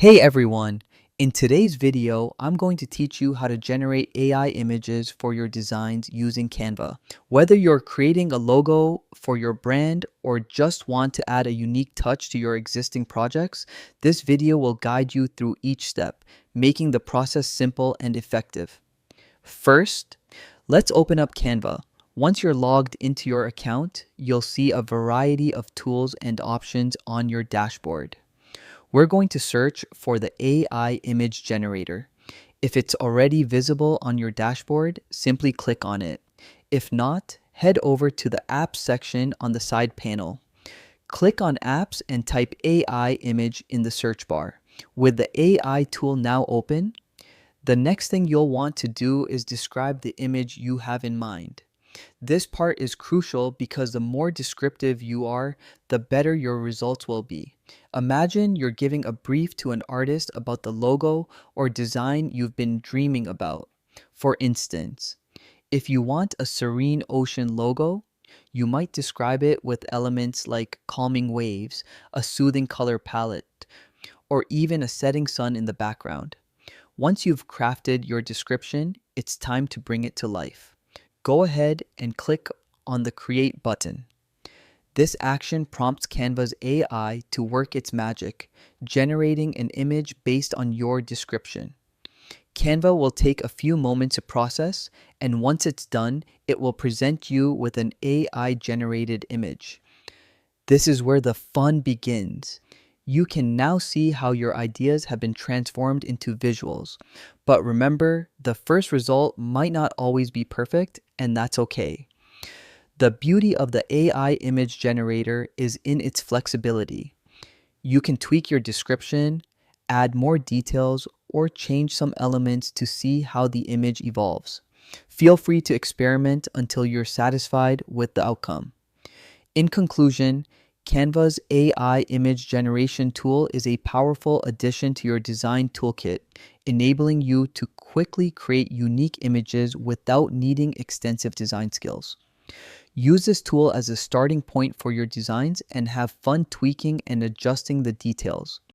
Hey everyone! In today's video, I'm going to teach you how to generate AI images for your designs using Canva. Whether you're creating a logo for your brand or just want to add a unique touch to your existing projects, this video will guide you through each step, making the process simple and effective. First, let's open up Canva. Once you're logged into your account, you'll see a variety of tools and options on your dashboard. We're going to search for the AI image generator. If it's already visible on your dashboard, simply click on it. If not, head over to the Apps section on the side panel. Click on Apps and type AI image in the search bar. With the AI tool now open, the next thing you'll want to do is describe the image you have in mind. This part is crucial because the more descriptive you are, the better your results will be. Imagine you're giving a brief to an artist about the logo or design you've been dreaming about. For instance, if you want a serene ocean logo, you might describe it with elements like calming waves, a soothing color palette, or even a setting sun in the background. Once you've crafted your description, it's time to bring it to life. Go ahead and click on the Create button. This action prompts Canva's AI to work its magic, generating an image based on your description. Canva will take a few moments to process, and once it's done, it will present you with an AI-generated image. This is where the fun begins. You can now see how your ideas have been transformed into visuals. But remember, the first result might not always be perfect, and that's okay. The beauty of the AI image generator is in its flexibility. You can tweak your description, add more details, or change some elements to see how the image evolves. Feel free to experiment until you're satisfied with the outcome. In conclusion, Canva's AI image generation tool is a powerful addition to your design toolkit, enabling you to quickly create unique images without needing extensive design skills. Use this tool as a starting point for your designs and have fun tweaking and adjusting the details.